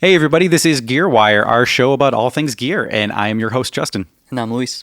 Hey everybody, this is GearWire, our show about all things gear, and I am your host, Justin. And I'm Luis.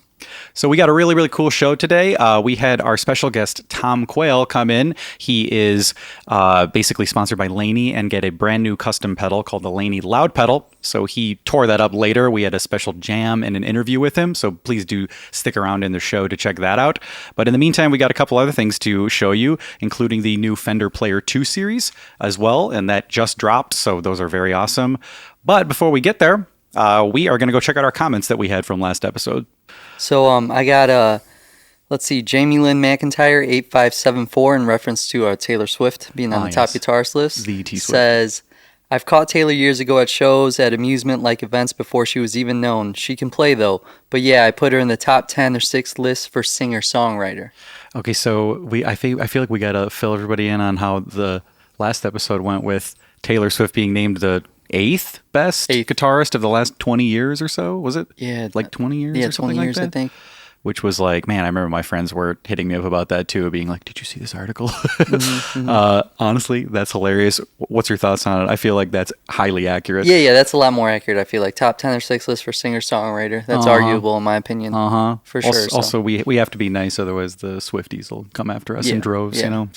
So we got a really, really cool show today. We had our special guest, Tom Quayle, come in. He is basically sponsored by Laney and get a brand new custom pedal called the Laney LoudPedal. So he tore that up later. We had a special jam and an interview with him. So please do stick around in the show to check that out. But in the meantime, we got a couple other things to show you, including the new Fender Player 2 series as well. And that just dropped. So those are very awesome. But before we get there, we are going to go check out our comments that we had from last episode. So I got, let's see, Jamie Lynn McIntyre, 8574, in reference to Taylor Swift being on the top guitarist list, says, I've caught Taylor years ago at shows, at amusement-like events before she was even known. She can play, though. But yeah, I put her in the top 10 or 6 list for singer-songwriter. Okay, so I feel like we got to fill everybody in on how the last episode went with Taylor Swift being named the 8th best guitarist of the last 20 years or so, was it? Yeah. Like 20 years or something 20 years, like that? I think. Which was like, man, I remember my friends were hitting me up about that too, being like, did you see this article? Honestly, that's hilarious. What's your thoughts on it? I feel like that's highly accurate. Yeah, that's a lot more accurate, I feel like. Top 10 or 6 list for singer-songwriter. That's arguable, in my opinion. For sure. Also, we have to be nice, otherwise the Swifties will come after us in droves, you know?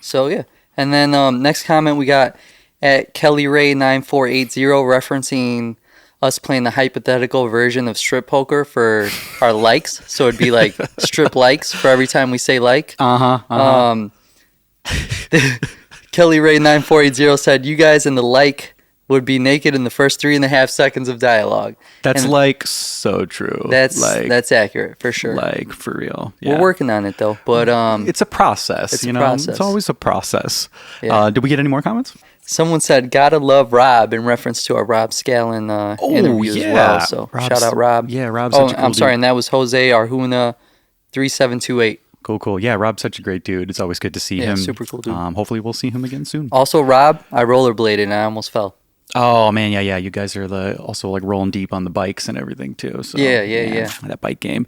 So, yeah. And then next comment we got at Kelly Ray 9480, referencing us playing the hypothetical version of strip poker for our likes. So it'd be like strip likes for every time we say like. Kelly Ray 9480 said, you guys in the like would be naked in the first 3.5 seconds of dialogue. That's like so true. That's accurate for sure. Like for real. Yeah. We're working on it though, but it's a process. It's always a process. Yeah. Did we get any more comments? Someone said, gotta love Rob, in reference to our Rob Scallon interview as well. So shout out Rob. Yeah, Rob's such a cool I'm sorry, and that was Jose Arjuna 3728. Cool. Yeah, Rob's such a great dude. It's always good to see him. Super cool dude. Hopefully we'll see him again soon. Also, Rob, I rollerbladed and I almost fell. Oh man, yeah. You guys are also like rolling deep on the bikes and everything too. So yeah. That bike game.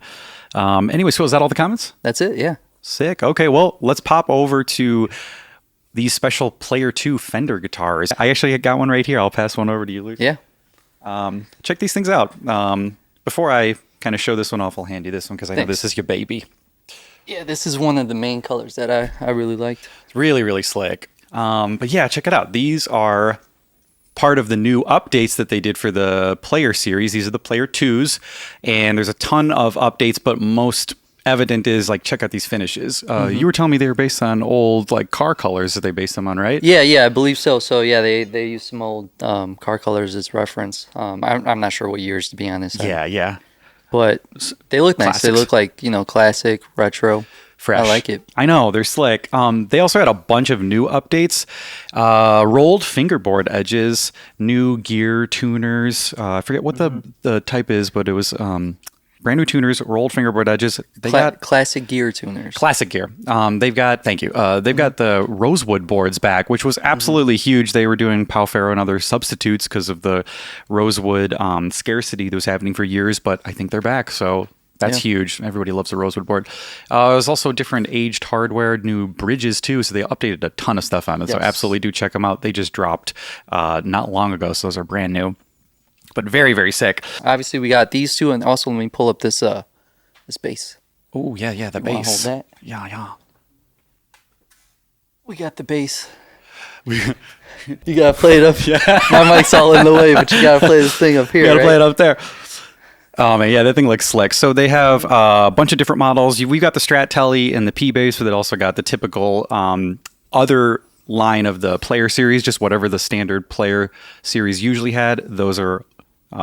Anyway, so is that all the comments? That's it. Yeah. Sick. Okay, well, let's pop over to these special Player 2 Fender guitars. I actually got one right here. I'll pass one over to you, Luke. Yeah. Check these things out. Before I kind of show this one off, I'll hand you this one because I know this is your baby. Yeah, this is one of the main colors that I really liked. It's really, really slick. But yeah, check it out. These are part of the new updates that they did for the Player series. These are the Player 2s, and there's a ton of updates, but most evident is like, check out these finishes. You were telling me they were based on old like car colors that they based them on, right? Yeah, I believe so. So yeah, they used some old car colors as reference. I'm not sure what years, to be honest. Yeah. But they look nice. Classics. They look like, classic, retro. Fresh. I like it. I know, they're slick. They also had a bunch of new updates. Rolled fingerboard edges, new gear tuners. I forget what the type is, but it was brand new tuners, rolled fingerboard edges. They got classic gear tuners. Classic gear. They've got they've got the rosewood boards back, which was absolutely huge. They were doing Pau Ferro and other substitutes because of the rosewood scarcity that was happening for years, but I think they're back. So that's huge. Everybody loves a rosewood board. There's also different aged hardware, new bridges too. So they updated a ton of stuff on it. Yes. So absolutely do check them out. They just dropped not long ago. So those are brand new. But very, very sick. Obviously, we got these two, and also let me pull up this bass. Oh, yeah, the bass. Hold that? Yeah. We got the bass. You gotta play it up. Yeah. My mic's all in the way, but you gotta play this thing up here. You gotta play it up there. Oh man, yeah, that thing looks slick. So they have a bunch of different models. We've got the Strat Telly and the P bass, but they also got the typical other line of the Player series, just whatever the standard Player series usually had. Those are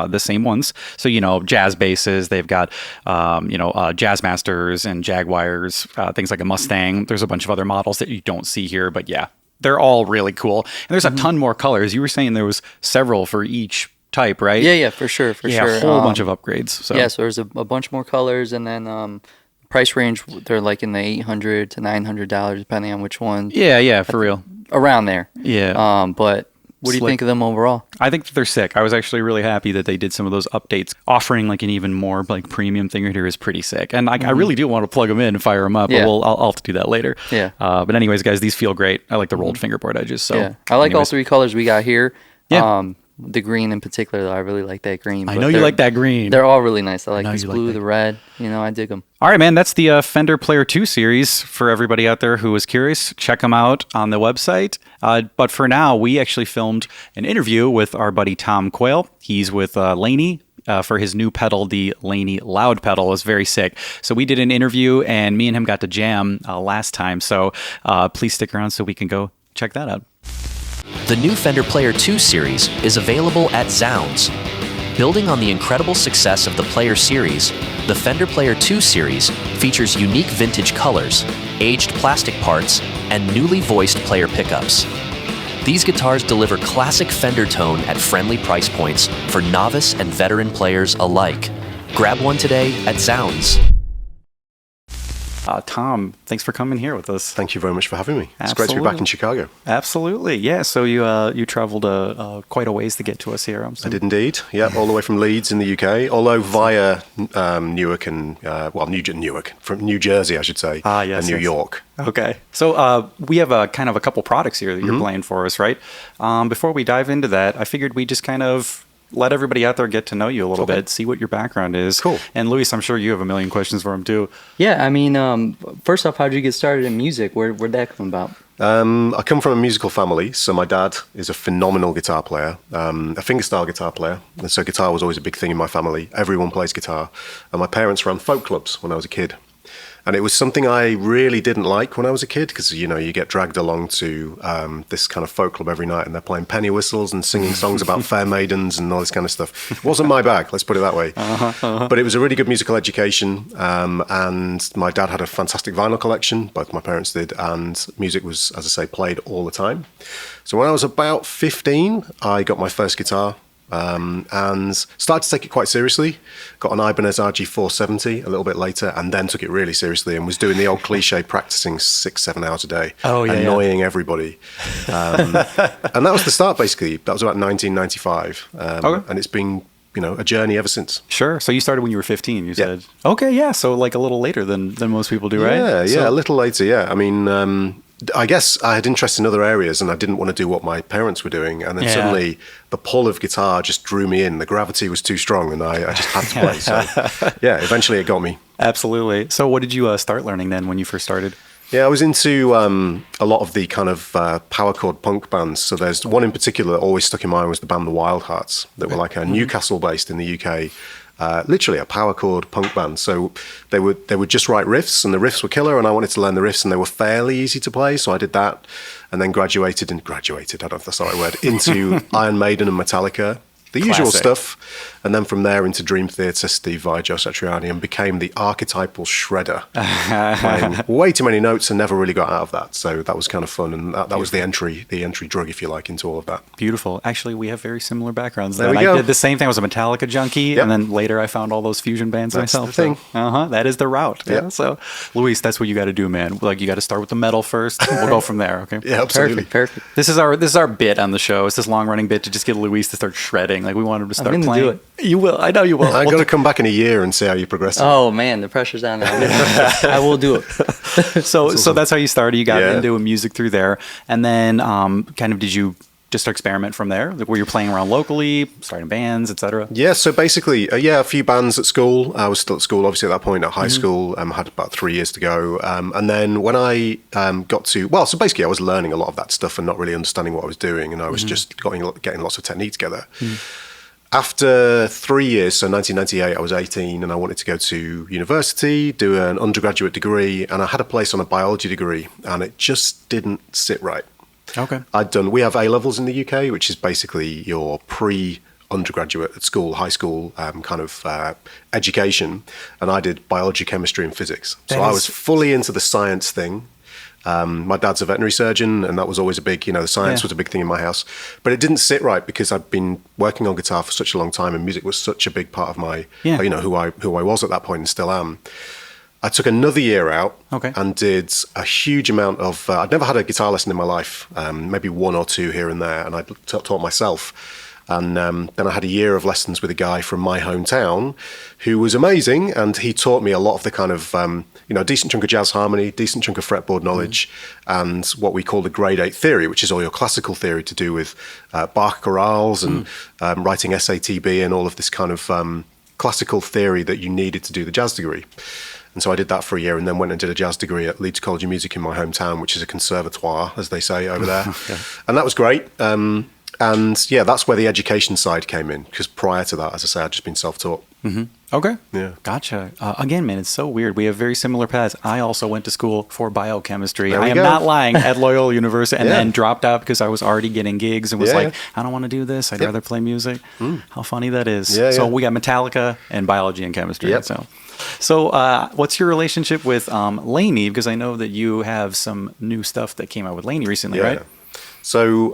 the same ones. So, jazz basses, they've got, Jazz Masters and Jaguars, things like a Mustang. There's a bunch of other models that you don't see here, but yeah, they're all really cool. And there's a ton more colors. You were saying there was several for each type, right? Yeah, for sure. A whole bunch of upgrades. So there's a bunch more colors, and then price range, they're like in the $800 to $900, depending on which one. Yeah, for real. Around there. Yeah. But what do you think of them overall? I think that they're sick. I was actually really happy that they did some of those updates. Offering like an even more like premium thing right here is pretty sick. And I really do want to plug them in and fire them up. Yeah. But I'll have to do that later. Yeah. But anyways, guys, these feel great. I like the rolled fingerboard edges. So I like all three colors we got here. Yeah. The green in particular, though, I really like that green. I know you like that green. They're all really nice. I like this blue, the red. I dig them. All right, man. That's the Fender Player 2 series for everybody out there who is curious. Check them out on the website. But for now, we actually filmed an interview with our buddy Tom Quayle. He's with Laney. For his new pedal, the Laney LoudPedal. It was very sick. So we did an interview, and me and him got to jam last time. So please stick around so we can go check that out. The new Fender Player 2 series is available at zZounds. Building on the incredible success of the Player series, the Fender Player 2 series features unique vintage colors, aged plastic parts, and newly voiced player pickups. These guitars deliver classic Fender tone at friendly price points for novice and veteran players alike. Grab one today at zZounds. Tom, thanks for coming here with us. Thank you very much for having me. Absolutely. It's great to be back in Chicago. Absolutely. Yeah, so you traveled quite a ways to get to us here. I did indeed. Yeah, all the way from Leeds in the UK, although via Newark and, Newark, from New Jersey, I should say, yes, and New York. Okay. So we have a kind of a couple products here that you're playing for us, right? Before we dive into that, I figured we just kind of let everybody out there get to know you a little bit, see what your background is. Cool. And Luis, I'm sure you have a million questions for him too. Yeah, I mean, first off, how did you get started in music? Where'd that come about? I come from a musical family, so my dad is a phenomenal guitar player, a fingerstyle guitar player, and so guitar was always a big thing in my family. Everyone plays guitar, and my parents ran folk clubs when I was a kid. And it was something I really didn't like when I was a kid because, you get dragged along to this kind of folk club every night and they're playing penny whistles and singing songs about fair maidens and all this kind of stuff. It wasn't my bag, let's put it that way. But it was a really good musical education. And my dad had a fantastic vinyl collection, both my parents did, and music was, as I say, played all the time. So when I was about 15, I got my first guitar. And started to take it quite seriously. Got an Ibanez RG470 a little bit later, and then took it really seriously and was doing the old cliche practicing 6-7 hours a day, annoying everybody. And that was the start, basically. That was about 1995, and it's been a journey ever since. Sure. So you started when you were 15, you said. Okay, yeah. So like a little later than most people do, right? Yeah, a little later. Yeah, I mean. I guess I had interest in other areas and I didn't want to do what my parents were doing. And then suddenly the pull of guitar just drew me in. The gravity was too strong and I just had to play. So yeah, eventually it got me. Absolutely. So what did you start learning then when you first started? Yeah, I was into a lot of the kind of power chord punk bands. So there's one in particular that always stuck in mind was the band the Wildhearts that were like a Newcastle based in the UK. Literally a power chord punk band. So they would just write riffs and the riffs were killer and I wanted to learn the riffs and they were fairly easy to play. So I did that and then graduated, I don't know if that's the right word, into Iron Maiden and Metallica. The usual stuff. And then from there into Dream Theater, Steve Vai, Joe Satriani, and became the archetypal shredder. Playing way too many notes and never really got out of that. So that was kind of fun. And that was the entry drug, if you like, into all of that. Beautiful. Actually, we have very similar backgrounds. There we go. I did the same thing. I was a Metallica junkie. And then later I found all those fusion bands myself. That's the thing. So, that is the route. Yeah. So, Luis, that's what you got to do, man. Like, you got to start with the metal first. We'll go from there, okay? Yeah, absolutely. Perfect. This is our bit on the show. It's this long-running bit to just get Luis to start shredding. Like, we want him to start playing. Do it. You will. I know you will. I'm going to come back in a year and see how you progress. Oh man, the pressure's on. I will do it. So that's how you started. You got into music through there, and then kind of did you just experiment from there? Like, were you playing around locally, starting bands, etc.? Yeah. So basically, a few bands at school. I was still at school, obviously at that point at high school. I had about 3 years to go, and then when I got to so basically I was learning a lot of that stuff and not really understanding what I was doing, and I was just getting lots of technique together. After 3 years, so 1998, I was 18 and I wanted to go to university, do an undergraduate degree, and I had a place on a biology degree, and it just didn't sit right. Okay. We have A-levels in the UK, which is basically your pre-undergraduate at school, high school kind of education, and I did biology, chemistry, and physics. So I was fully into the science thing. My dad's a veterinary surgeon, and that was always a big, the science was a big thing in my house. But it didn't sit right because I'd been working on guitar for such a long time, and music was such a big part of my, who I was at that point and still am. I took another year out and did a huge amount of. I'd never had a guitar lesson in my life, maybe one or two here and there, and I taught myself. And then I had a year of lessons with a guy from my hometown who was amazing. And he taught me a lot of the kind of, a decent chunk of jazz harmony, decent chunk of fretboard knowledge, and what we call the grade 8 theory, which is all your classical theory to do with Bach chorales and writing SATB and all of this kind of classical theory that you needed to do the jazz degree. And so I did that for a year and then went and did a jazz degree at Leeds College of Music in my hometown, which is a conservatoire, as they say over there. Okay. And that was great. And yeah, that's where the education side came in, because prior to that, as I say, I'd just been self-taught. Mm-hmm. Okay. Yeah. Gotcha. Again, man, it's so weird. We have very similar paths. I also went to school for biochemistry. I am not lying, at Loyola University, and then dropped out because I was already getting gigs and was I don't want to do this. I'd rather play music. How funny that is. Yeah, so we got Metallica and biology and chemistry. Yep. So what's your relationship with Laney? Because I know that you have some new stuff that came out with Laney recently, right? So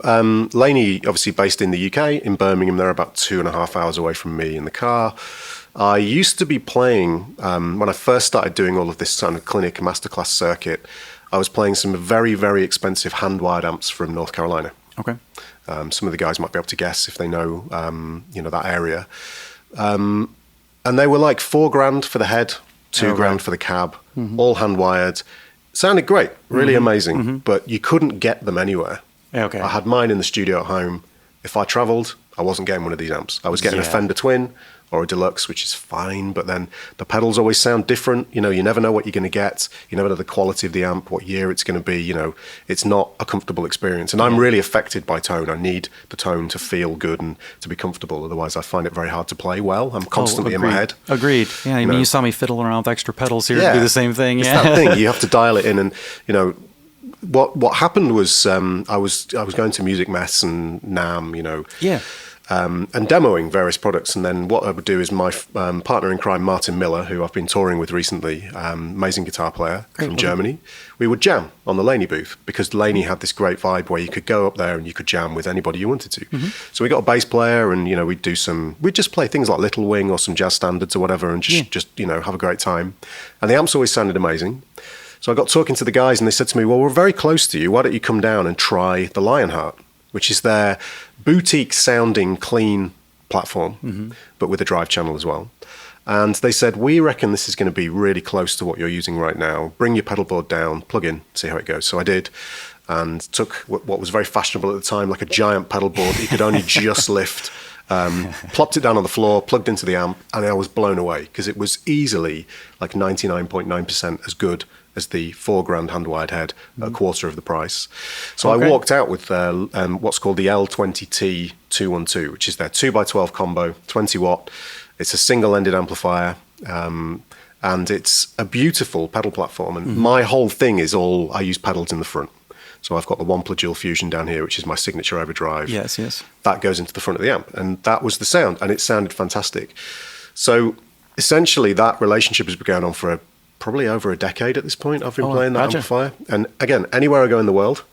Laney, obviously based in the UK, in Birmingham. They're about 2.5 hours away from me in the car. I used to be playing, when I first started doing all of this kind of clinic masterclass circuit, I was playing some very, very expensive hand-wired amps from North Carolina. Okay. Some of the guys might be able to guess if they know, that area. And they were like $4,000 for the head, $2,000 for the cab, all hand-wired. Sounded great, really amazing, but you couldn't get them anywhere. Okay. I had mine in the studio at home. If I traveled, I wasn't getting one of these amps. I was getting a Fender Twin or a Deluxe, which is fine, but then the pedals always sound different. You never know what you're going to get. You never know the quality of the amp, what year it's going to be. It's not a comfortable experience. And I'm really affected by tone. I need the tone to feel good and to be comfortable. Otherwise, I find it very hard to play well. I'm constantly in my head. Agreed. Yeah, you saw me fiddle around with extra pedals here to do the same thing. It's that thing. You have to dial it in and, What happened was I was going to Music Mess and NAMM, and demoing various products. And then what I would do is my partner in crime, Martin Miller, who I've been touring with recently, amazing guitar player from Germany, we would jam on the Laney booth because Laney had this great vibe where you could go up there and you could jam with anybody you wanted to. So we got a bass player and, we'd just play things like Little Wing or some jazz standards or whatever and just have a great time. And the amps always sounded amazing. So I got talking to the guys and they said to me, well, we're very close to you. Why don't you come down and try the Lionheart, which is their boutique sounding clean platform, but with a drive channel as well. And they said, we reckon this is going to be really close to what you're using right now. Bring your pedal board down, plug in, see how it goes. So I did, and took what was very fashionable at the time, like a giant pedal board that you could only just lift, plopped it down on the floor, plugged into the amp, and I was blown away because it was easily like 99.9% as good as the $4,000 hand-wired head, a quarter of the price. So I walked out with what's called the L20T 212, which is their 2x12 combo, 20 watt. It's a single-ended amplifier, and it's a beautiful pedal platform. And my whole thing is I use pedals in the front. So I've got the Wampler Dual Fusion down here, which is my signature overdrive. Yes, yes. That goes into the front of the amp, and that was the sound, and it sounded fantastic. So essentially, that relationship has been going on for probably over a decade at this point. I've been playing that amplifier. And again, anywhere I go in the world,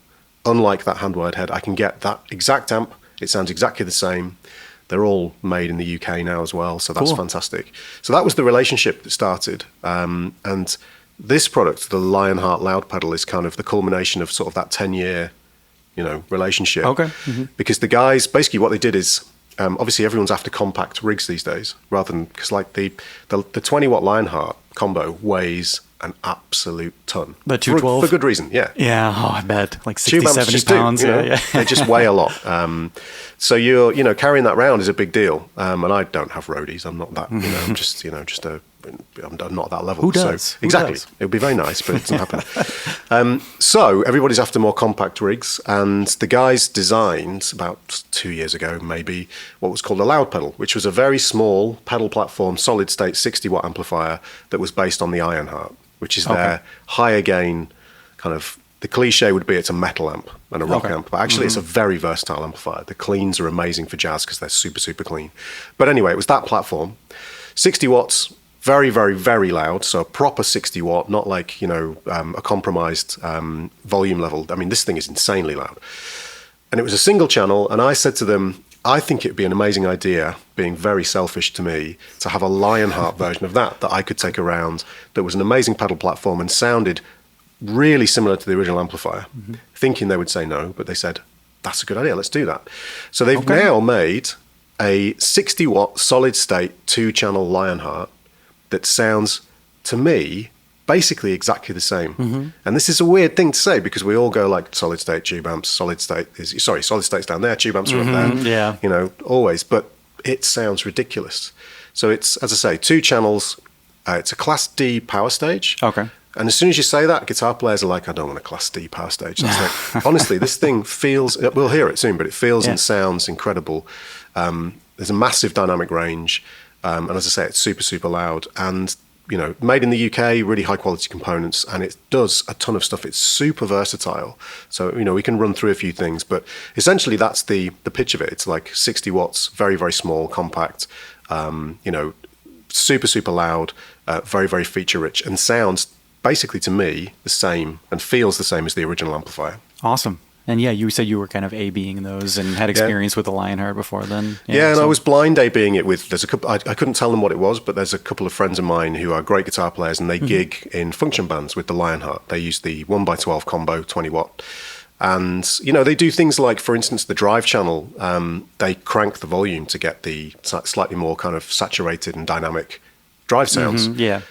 unlike that hand-wired head, I can get that exact amp. It sounds exactly the same. They're all made in the UK now as well, so that's fantastic. So that was the relationship that started. And this product, the Lionheart LoudPedal, is kind of the culmination of sort of that 10-year, relationship. Okay. Because the guys, basically what they did is, obviously everyone's after compact rigs these days, rather than, because like the 20-watt Lionheart combo weighs an absolute ton. The 212? For good reason, yeah. Yeah, I bet. Like 60, 70 pounds. They just weigh a lot. So you're, carrying that around is a big deal. And I don't have roadies. I'm not that, I'm not at that level. Who does? So, exactly. Who does? It would be very nice, but it doesn't happen. So everybody's after more compact rigs, and the guys designed about 2 years ago, maybe, what was called a LoudPedal, which was a very small pedal platform, solid state 60-watt amplifier that was based on the Lionheart, which is their higher gain kind of. The cliche would be it's a metal amp and a rock amp, but actually it's a very versatile amplifier. The cleans are amazing for jazz because they're super, super clean. But anyway, it was that platform, 60 watts. Very, very, very loud. So a proper 60 watt, not like, a compromised volume level. I mean, this thing is insanely loud. And it was a single channel. And I said to them, I think it'd be an amazing idea, being very selfish to me, to have a Lionheart version of that I could take around, that was an amazing pedal platform and sounded really similar to the original amplifier. Thinking they would say no, but they said, that's a good idea, let's do that. So they've now made a 60-watt solid-state 2-channel Lionheart that sounds, to me, basically exactly the same. And this is a weird thing to say because we all go like solid-state tube amps, solid-state's down there, tube amps are up there, yeah. you know, always. But it sounds ridiculous. So it's, as I say, 2 channels. It's a Class D power stage. Okay. And as soon as you say that, guitar players are like, I don't want a Class D power stage. That's like, honestly, this thing feels, we'll hear it soon, but it feels and sounds incredible. There's a massive dynamic range. And as I say, it's super, super loud. And, you know, made in the UK, really high quality components. And it does a ton of stuff. It's super versatile. So, you know, we can run through a few things. But essentially, that's the pitch of it. It's like 60 watts, very, very small, compact, you know, super, super loud, very, very feature rich, and sounds basically to me the same and feels the same as the original amplifier. Awesome. And yeah, you said you were kind of A-Bing those and had experience with the Lionheart before then. Yeah, and I was blind A-Bing it with, there's a couple, I couldn't tell them what it was, but there's a couple of friends of mine who are great guitar players and they gig in function bands with the Lionheart. They use the 1x12 combo 20 watt. And, you know, they do things like, for instance, the drive channel, they crank the volume to get the slightly more kind of saturated and dynamic drive sounds. Yeah.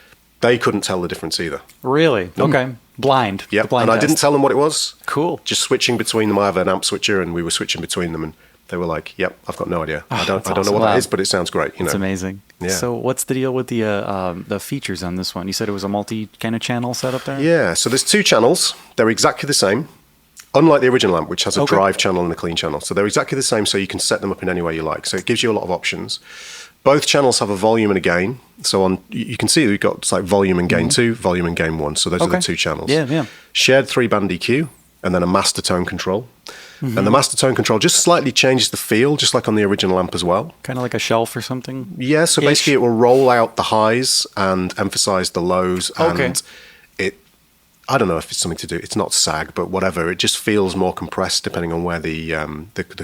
They couldn't tell the difference either. Really? Okay. Blind. Yep. Blind and I test. didn't tell them what it was. Cool. Just switching between them. I have an amp switcher and we were switching between them and they were like, yep, I've got no idea. I don't know what that is, but it sounds great. You know? It's amazing. Yeah. So what's the deal with the features on this one? You said it was a multi kind of channel setup there? Yeah. So there's 2 channels. They're exactly the same. Unlike the original amp, which has a drive channel and a clean channel. So they're exactly the same, so you can set them up in any way you like. So it gives you a lot of options. Both channels have a volume and a gain. So you can see we've got like volume and gain 2, volume and gain 1. So those are the 2 channels. Yeah. Shared 3-band EQ, and then a master tone control. And the master tone control just slightly changes the feel, just like on the original amp as well. Kind of like a shelf or something? Yeah, so basically it will roll out the highs and emphasize the lows. And I don't know if it's something to do, it's not sag, but whatever. It just feels more compressed depending on where the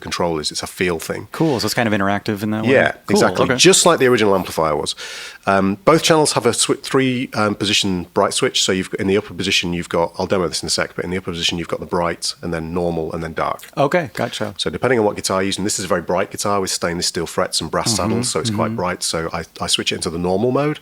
control is. It's a feel thing. Cool. So it's kind of interactive in that way? Yeah, cool. exactly. Okay. Just like the original amplifier was. Both channels have a 3-position bright switch. So in the upper position, you've got, I'll demo this in a sec, but in the upper position, you've got the bright and then normal and then dark. Okay, gotcha. So depending on what guitar you're using, this is a very bright guitar with stainless steel frets and brass saddles, so it's quite bright. So I switch it into the normal mode.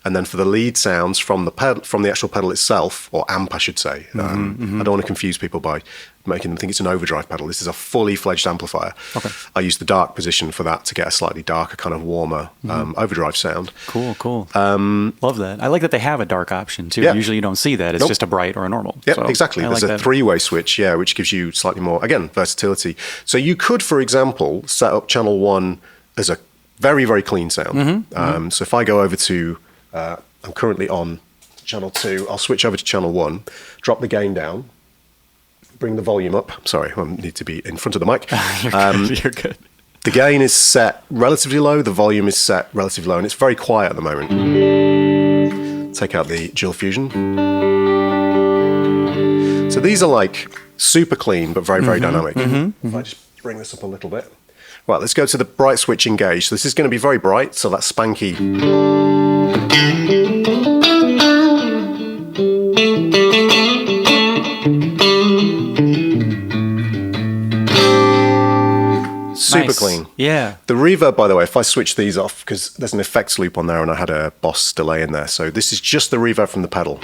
And then for the lead sounds from the actual pedal itself, or amp, I should say. I don't want to confuse people by making them think it's an overdrive pedal. This is a fully fledged amplifier. Okay. I use the dark position for that to get a slightly darker, kind of warmer overdrive sound. Cool. Love that. I like that they have a dark option too. Yeah. Usually you don't see that. It's just a bright or a normal. Yeah, so exactly. There's a 3-way switch, which gives you slightly more, again, versatility. So you could, for example, set up channel 1 as a very, very clean sound. So if I go over to... I'm currently on channel 2. I'll switch over to channel 1, drop the gain down, bring the volume up. Sorry, I need to be in front of the mic. You're good. The gain is set relatively low, the volume is set relatively low, and it's very quiet at the moment. Take out the dual fusion. So these are like super clean, but very, very dynamic. If I just bring this up a little bit. Right, let's go to the bright switch engage. So this is going to be very bright, so that's spanky. Super clean. Yeah. The reverb, by the way, if I switch these off, because there's an effects loop on there and I had a Boss delay in there. So this is just the reverb from the pedal.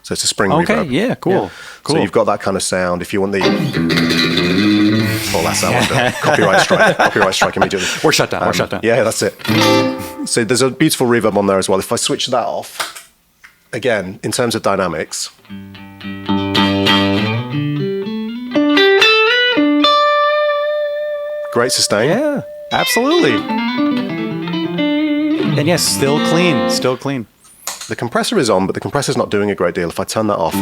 So it's a spring reverb. Okay, yeah, cool. So you've got that kind of sound. If you want the... Oh, that's that one done. Copyright strike immediately. We're shut down. Yeah, that's it. So there's a beautiful reverb on there as well. If I switch that off, again, in terms of dynamics... Great sustain. Yeah, absolutely. And yes, still clean. The compressor is on, but the compressor's not doing a great deal. If I turn that off.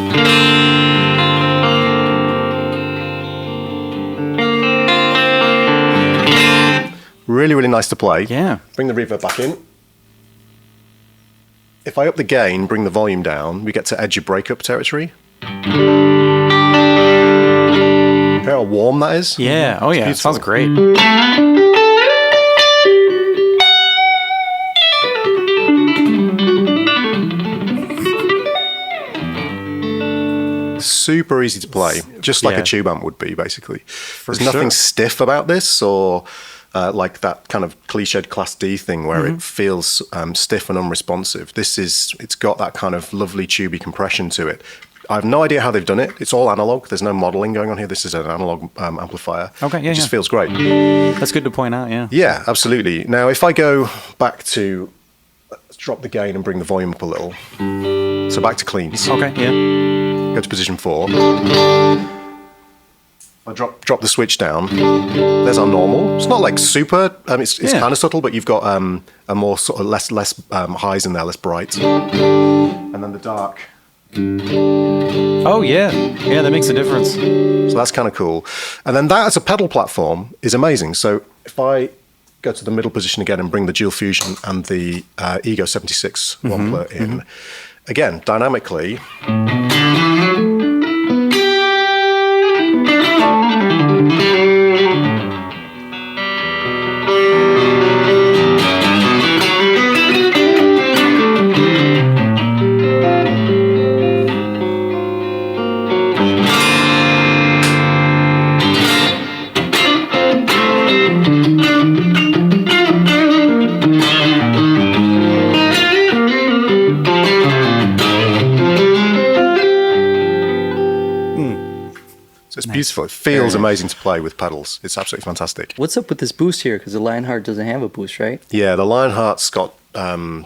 Really, really nice to play. Yeah. Bring the reverb back in. If I up the gain, bring the volume down, we get to edge of breakup territory. Hear how warm that is? Yeah. Oh, yeah. It sounds great. Super easy to play, just like a tube amp would be, basically. There's nothing stiff about this, or like that kind of cliched Class D thing where it feels stiff and unresponsive. It's got that kind of lovely tubey compression to it. I have no idea how they've done it. It's all analog. There's no modeling going on here. This is an analog amplifier. Okay, yeah, it just feels great. That's good to point out, yeah. Yeah, absolutely. Now, if I go back to, let's drop the gain and bring the volume up a little. So back to cleans. Okay, yeah. Go to position 4. I drop the switch down. There's our normal. It's not like super. It's kind of subtle, but you've got a more sort of less highs in there, less bright. And then the dark. Oh yeah, that makes a difference. So that's kind of cool. And then that as a pedal platform is amazing. So if I go to the middle position again and bring the dual fusion and the Ego 76 Wampler in, again dynamically. So it's beautiful. It feels amazing to play with pedals. It's absolutely fantastic. What's up with this boost here? Because the Lionheart doesn't have a boost, right? Yeah, the Lionheart's got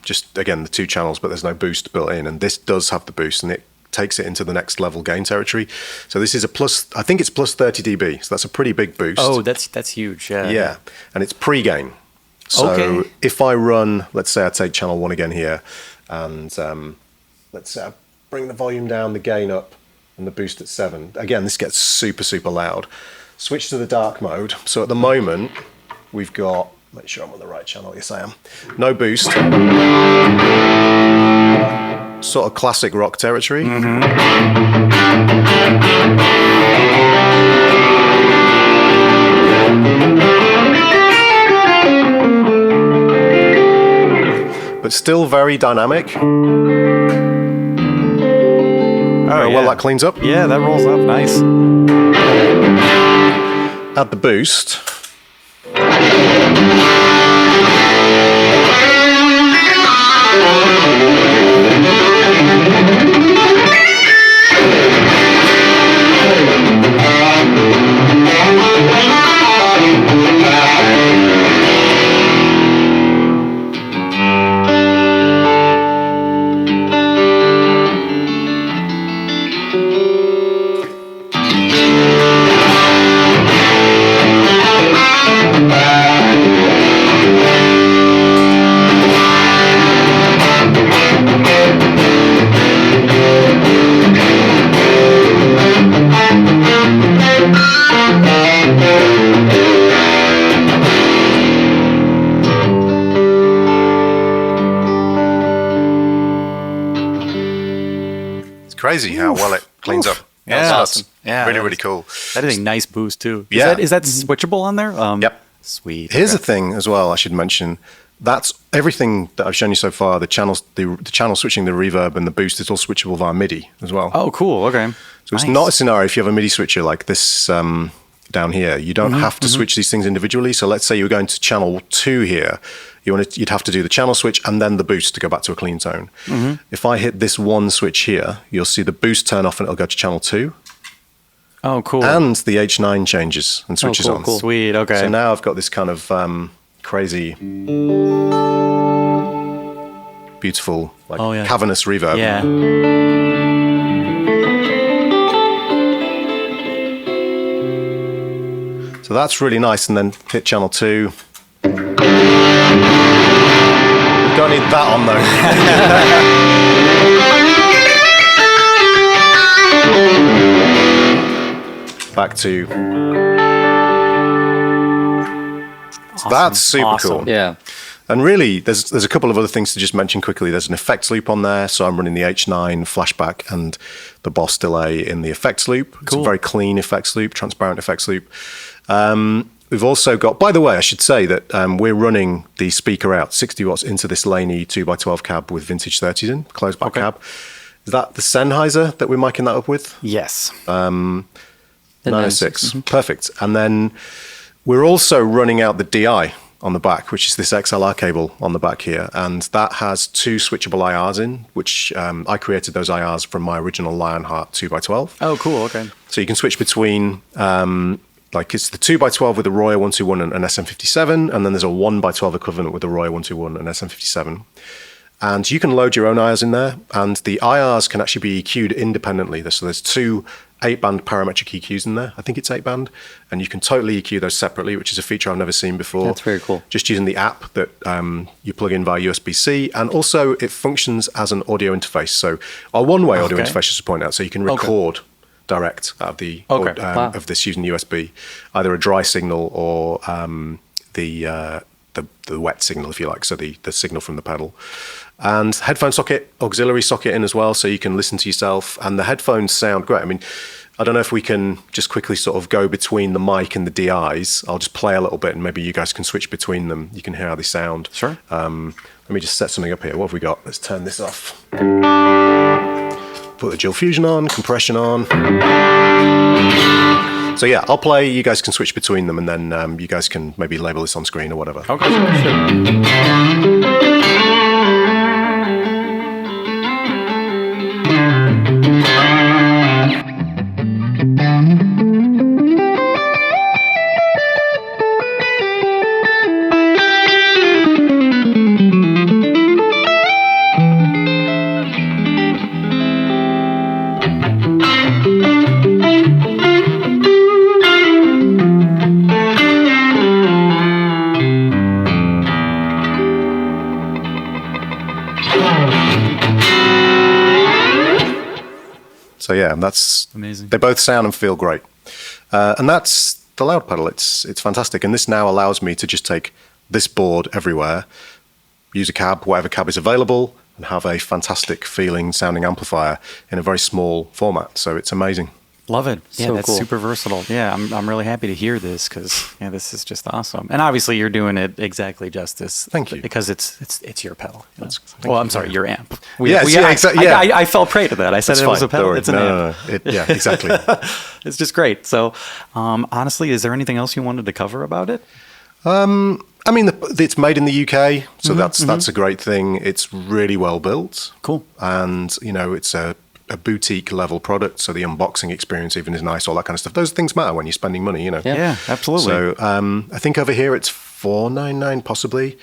just, again, the 2 channels, but there's no boost built in. And this does have the boost, and it takes it into the next level gain territory. So this is a plus, I think it's plus 30 dB. So that's a pretty big boost. Oh, that's huge. Yeah. Yeah, and it's pre-gain. So if I run, let's say I take channel 1 again here, and let's say I bring the volume down, the gain up, and the boost at 7. Again, this gets super, super loud. Switch to the dark mode. So at the moment, we've got, make sure I'm on the right channel, yes I am. No boost. Sort of classic rock territory. But still very dynamic. Well, that cleans up. Yeah, that rolls up nice. Add the boost. Crazy how well it cleans up. Yeah, that's awesome. Yeah, really, really cool. That is a nice boost too. Is that switchable on there? Yep. Sweet. Here's the thing as well. I should mention that's everything that I've shown you so far. The channels, the channel switching, the reverb, and the boost is all switchable via MIDI as well. Oh, cool. Okay. So it's not a scenario if you have a MIDI switcher like this down here. You don't have to switch these things individually. So let's say you're going to channel 2 here. You'd have to do the channel switch and then the boost to go back to a clean tone. If I hit this one switch here, you'll see the boost turn off and it'll go to channel 2. Oh, cool. And the H9 changes and switches on. Cool. Sweet, okay. So now I've got this kind of crazy, beautiful, cavernous reverb. Yeah. So that's really nice. And then hit channel 2. Don't need that on though. Back to. Awesome. That's super cool. Yeah. And really, there's a couple of other things to just mention quickly. There's an effects loop on there, so I'm running the H9 flashback and the Boss delay in the effects loop. It's a very clean effects loop, transparent effects loop. We've also got, by the way, I should say that we're running the speaker out 60 watts into this Laney 2x12 cab with vintage 30s in, closed back cab. Is that the Sennheiser that we're miking that up with? Yes. 906. Perfect. And then We're also running out the DI on the back, which is this XLR cable on the back here, and that has 2 switchable IRs in, which I created those IRs from my original Lionheart 2x12. Oh, cool. Okay. So you can switch between, like it's the 2x12 with a Royer 121 and an SM57, and then there's a 1x12 equivalent with a Royer 121 and SM57. And you can load your own IRs in there, and the IRs can actually be EQ'd independently. So there's 2 8-band parametric EQs in there. I think it's 8-band, and you can totally EQ those separately, which is a feature I've never seen before. That's very cool. Just using the app that you plug in via USB-C, and also it functions as an audio interface. So a one-way audio interface, just to point out, so you can record direct out of the of this using USB, either a dry signal or the wet signal, if you like, so the signal from the pedal. And headphone socket, auxiliary socket in as well, so you can listen to yourself. And the headphones sound great. I mean, I don't know if we can just quickly sort of go between the mic and the DIs. I'll just play a little bit, and maybe you guys can switch between them. You can hear how they sound. Sure. Let me just set something up here. What have we got? Let's turn this off. Put the dual fusion on, compression on. So yeah, I'll play. You guys can switch between them, and then you guys can maybe label this on screen or whatever. Okay, sure. So yeah, that's amazing. They both sound and feel great, and that's the LoudPedal. It's fantastic, and this now allows me to just take this board everywhere, use a cab, whatever cab is available, and have a fantastic feeling sounding amplifier in a very small format. So it's amazing. Love it. Yeah, So that's cool. super versatile. Yeah, I'm really happy to hear this because this is just awesome. And obviously, you're doing it exactly justice. Thank you. Because it's your pedal. I'm sorry, your amp. I fell prey to that. I said it was a pedal. It's an amp. No. Yeah, exactly. It's just great. So, honestly, is there anything else you wanted to cover about it? I mean, it's made in the UK, so that's a great thing. It's really well built. Cool. And it's a boutique level product, so the unboxing experience even is nice, all that kind of stuff. Those things matter when you're spending money, Yeah, absolutely. So I think over here it's $499 possibly.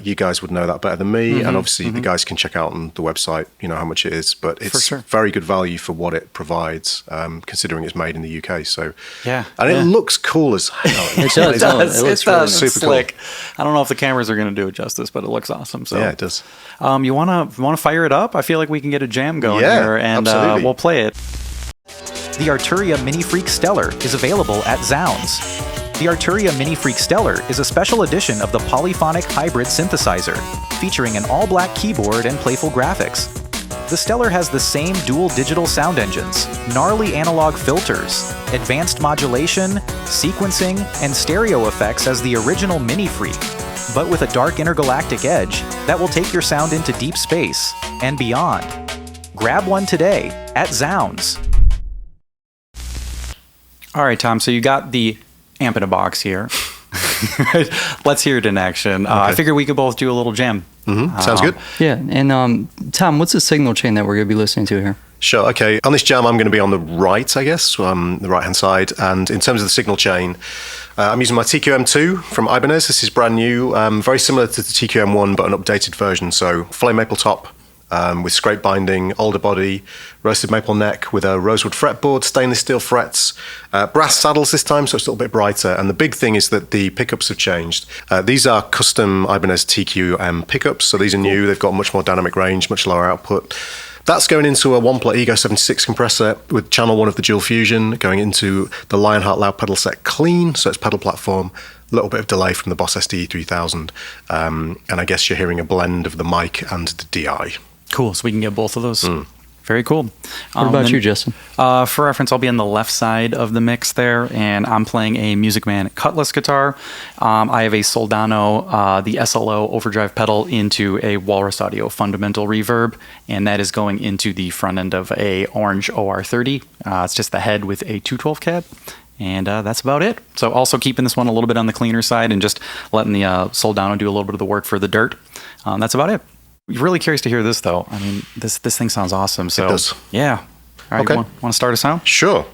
You guys would know that better than me, and obviously the guys can check out on the website, how much it is, but it's very good value for what it provides, considering it's made in the UK. So it looks cool as hell. It does. It looks really super slick. Cool. I don't know if the cameras are going to do it justice, but it looks awesome. So yeah, it does. You want to fire it up? I feel like we can get a jam going here, and we'll play it. The Arturia Mini Freak Stellar is available at zZounds. The Arturia Mini Freak Stellar is a special edition of the polyphonic hybrid synthesizer, featuring an all-black keyboard and playful graphics. The Stellar has the same dual digital sound engines, gnarly analog filters, advanced modulation, sequencing, and stereo effects as the original Mini Freak, but with a dark intergalactic edge that will take your sound into deep space and beyond. Grab one today at zZounds. All right, Tom, so you got the amp in a box here. Let's hear it in action. I figured we could both do a little jam. Sounds good. Yeah, and Tom, what's the signal chain that we're going to be listening to here? Sure, okay. On this jam, I'm going to be on the right, I guess, the right-hand side. And in terms of the signal chain, I'm using my TQM2 from Ibanez. This is brand new, very similar to the TQM1, but an updated version. So flame maple top, with scrape binding, alder body, roasted maple neck with a rosewood fretboard, stainless steel frets, brass saddles this time, so it's a little bit brighter. And the big thing is that the pickups have changed. These are custom Ibanez TQM pickups, so these are new. They've got much more dynamic range, much lower output. That's going into a one-plot Ego 76 compressor with channel 1 of the dual fusion, going into the Lionheart LoudPedal set clean, so it's pedal platform. A little bit of delay from the Boss SDE 3000, and I guess you're hearing a blend of the mic and the DI. Cool, so we can get both of those. Very cool. What about you, Justin? For reference, I'll be on the left side of the mix there, and I'm playing a Music Man Cutlass guitar. I have a Soldano, the SLO overdrive pedal into a Walrus Audio fundamental reverb, and that is going into the front end of a orange OR30. It's just the head with a 212 cab. And that's about it. So also keeping this one a little bit on the cleaner side and just letting the Soldano do a little bit of the work for the dirt. That's about it. Really curious to hear this, though. I mean, this thing sounds awesome. So, it does. Yeah. All right, okay. Want to start us out? Sure.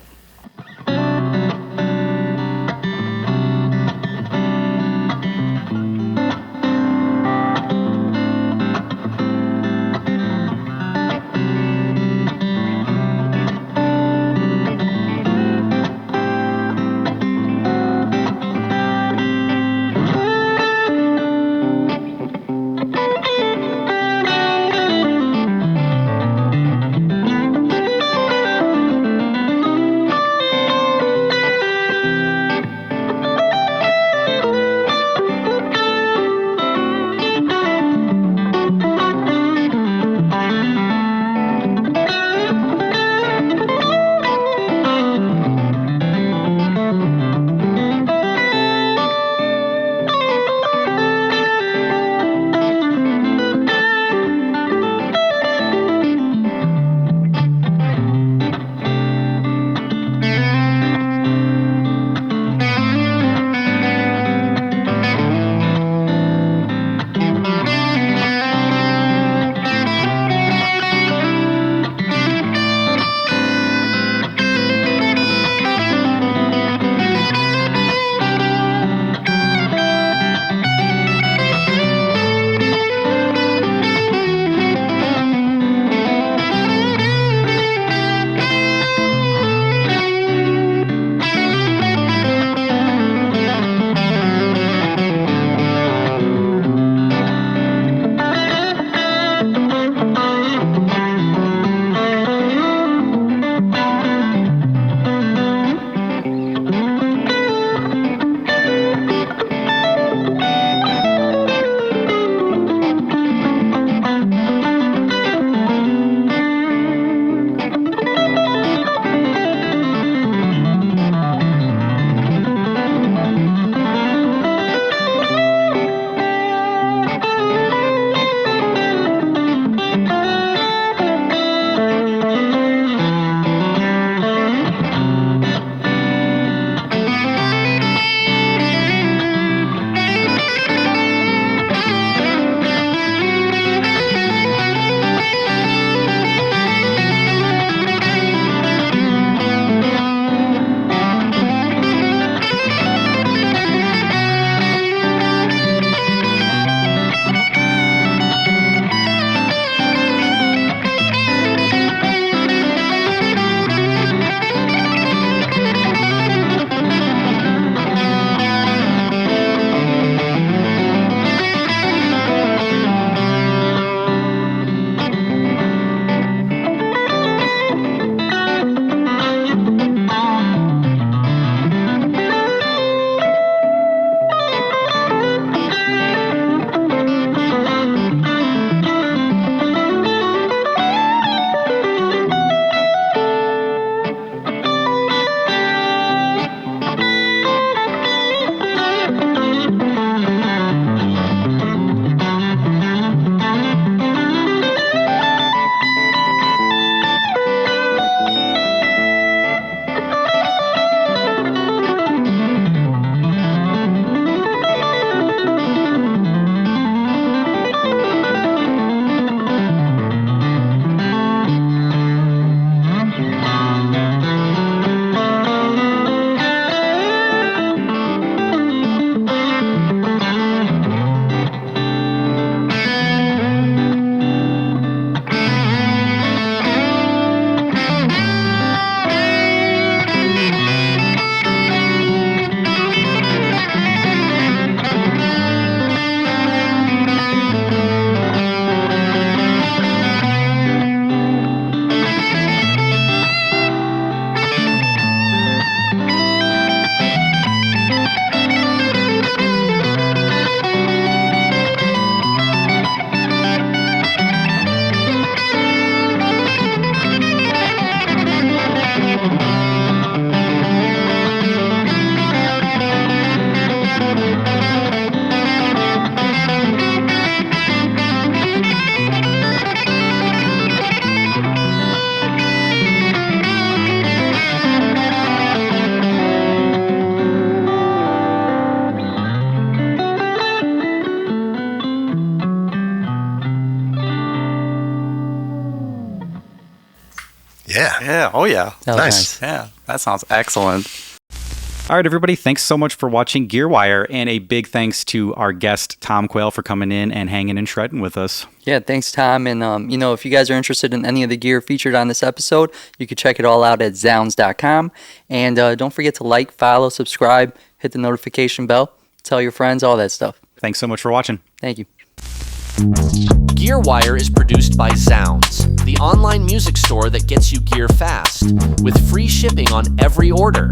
Yeah. Yeah. Oh, yeah. Nice. Yeah. That sounds excellent. All right, everybody. Thanks so much for watching GearWire, and a big thanks to our guest, Tom Quayle, for coming in and hanging and shredding with us. Yeah, thanks, Tom. And, if you guys are interested in any of the gear featured on this episode, you can check it all out at zZounds.com. And don't forget to like, follow, subscribe, hit the notification bell, tell your friends, all that stuff. Thanks so much for watching. Thank you. GearWire is produced by zZounds, the online music store that gets you gear fast, with free shipping on every order.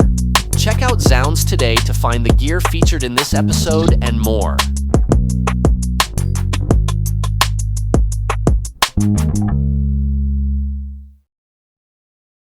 Check out zZounds today to find the gear featured in this episode and more.